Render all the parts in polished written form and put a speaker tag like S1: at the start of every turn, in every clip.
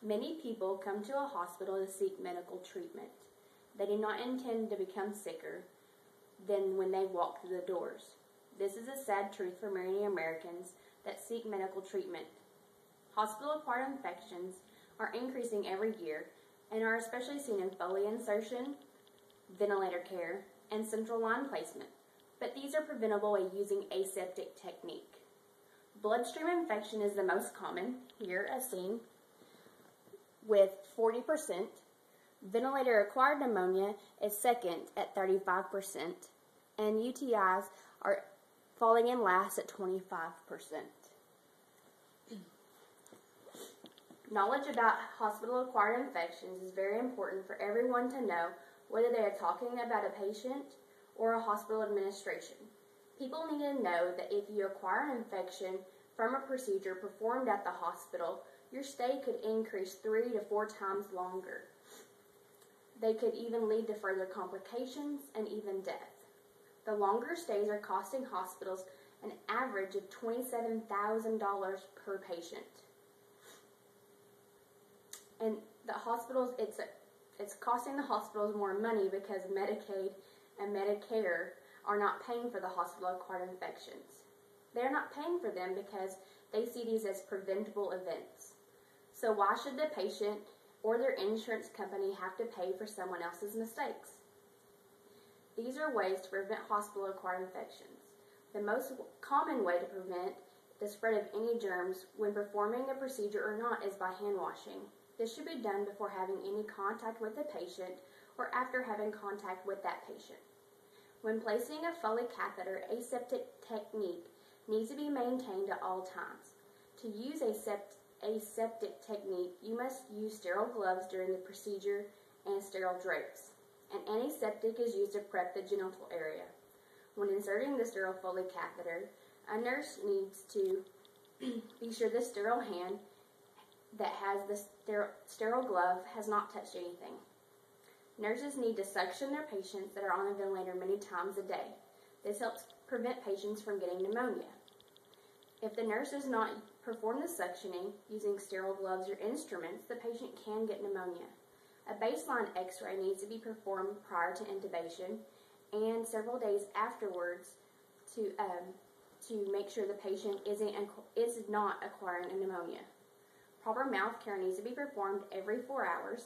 S1: Many people come to a hospital to seek medical treatment. They do not intend to become sicker than when they walk through the doors. This is a sad truth for many Americans that seek medical treatment. Hospital-acquired infections are increasing every year and are especially seen in Foley insertion, ventilator care, and central line placement, but these are preventable by using aseptic technique. Bloodstream infection is the most common, here as seen, with 40%. Ventilator-acquired pneumonia is second at 35%, and UTIs are falling in last at 25%. Knowledge about hospital-acquired infections is very important for everyone to know, whether they are talking about a patient or a hospital administration. People need to know that if you acquire an infection from a procedure performed at the hospital, your stay could increase 3 to 4 times longer. They could even lead to further complications and even death. The longer stays are costing hospitals an average of $27,000 per patient. And the hospitals, it's costing the hospitals more money because Medicaid and Medicare are not paying for the hospital-acquired infections. They're not paying for them because they see these as preventable events. So why should the patient or their insurance company have to pay for someone else's mistakes? These are ways to prevent hospital-acquired infections. The most common way to prevent the spread of any germs when performing a procedure or not is by hand washing. This should be done before having any contact with the patient or after having contact with that patient. When placing a Foley catheter, aseptic technique needs to be maintained at all times. To use aseptic technique, you must use sterile gloves during the procedure and sterile drapes. An antiseptic is used to prep the genital area. When inserting the sterile Foley catheter, a nurse needs to be sure the sterile hand that has the sterile glove has not touched anything. Nurses need to suction their patients that are on a ventilator many times a day. This helps prevent patients from getting pneumonia. If the nurse does not perform the suctioning using sterile gloves or instruments, the patient can get pneumonia. A baseline x-ray needs to be performed prior to intubation and several days afterwards to make sure the patient is not acquiring a pneumonia. Proper mouth care needs to be performed every 4 hours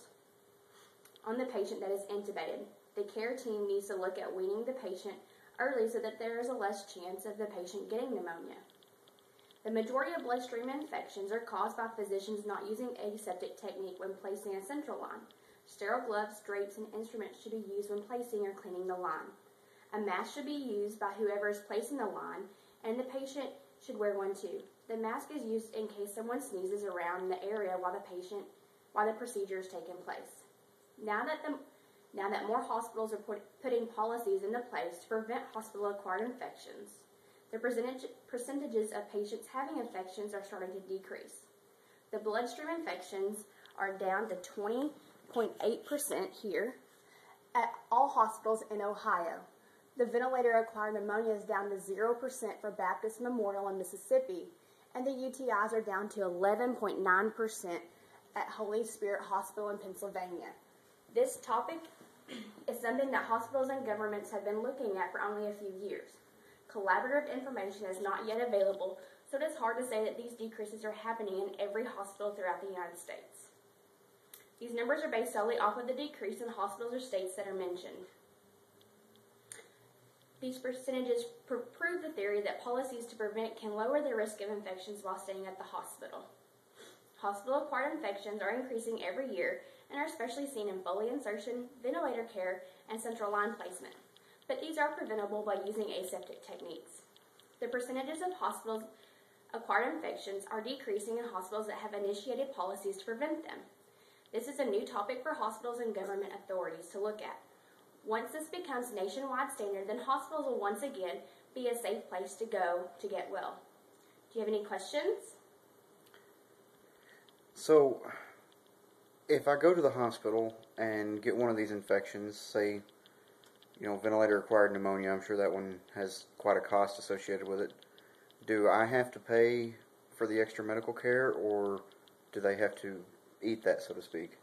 S1: on the patient that is intubated. The care team needs to look at weaning the patient early so that there is a less chance of the patient getting pneumonia. The majority of bloodstream infections are caused by physicians not using aseptic technique when placing a central line. Sterile gloves, drapes, and instruments should be used when placing or cleaning the line. A mask should be used by whoever is placing the line, and the patient should wear one too. The mask is used in case someone sneezes around the area while the procedure is taking place. Now that more hospitals are putting policies into place to prevent hospital-acquired infections, the percentages of patients having infections are starting to decrease. The bloodstream infections are down to 20.8% here at all hospitals in Ohio. The ventilator-acquired pneumonia is down to 0% for Baptist Memorial in Mississippi, and the UTIs are down to 11.9% at Holy Spirit Hospital in Pennsylvania. This topic is something that hospitals and governments have been looking at for only a few years. Collaborative information is not yet available, so it is hard to say that these decreases are happening in every hospital throughout the United States. These numbers are based solely off of the decrease in hospitals or states that are mentioned. These percentages prove the theory that policies to prevent can lower the risk of infections while staying at the hospital. Hospital-acquired infections are increasing every year and are especially seen in Foley insertion, ventilator care, and central line placement. But these are preventable by using aseptic techniques. The percentages of hospital-acquired infections are decreasing in hospitals that have initiated policies to prevent them. This is a new topic for hospitals and government authorities to look at. Once this becomes nationwide standard, then hospitals will once again be a safe place to go to get well. Do you have any questions?
S2: So, if I go to the hospital and get one of these infections, say, ventilator-acquired pneumonia, I'm sure that one has quite a cost associated with it. Do I have to pay for the extra medical care, or do they have to eat that, so to speak?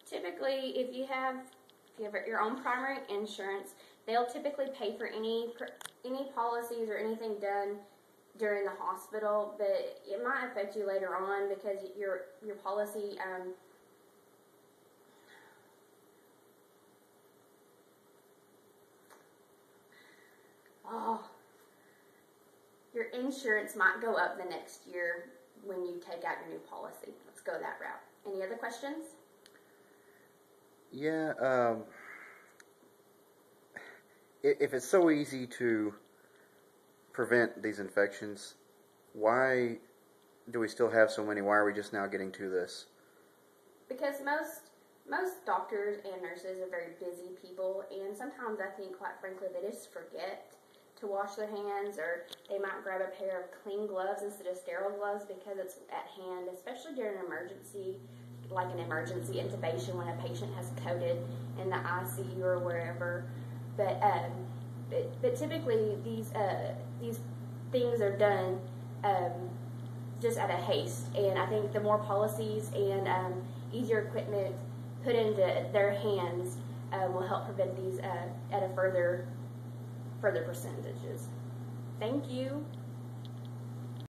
S1: Typically, if you have your own primary insurance, they'll typically pay for any policies or anything done during the hospital, but it might affect you later on because your policy. Your insurance might go up the next year when you take out your new policy. Let's go that route. Any other questions?
S2: Yeah. If it's so easy to prevent these infections, why do we still have so many? Why are we just now getting to this?
S1: Because most doctors and nurses are very busy people, and sometimes I think, quite frankly, they just forget to wash their hands, or they might grab a pair of clean gloves instead of sterile gloves because it's at hand, especially during an emergency, like an emergency intubation when a patient has coded in the ICU or wherever. But typically these things are done just at a haste, and I think the more policies and easier equipment put into their hands will help prevent these at a further percentages. Thank you.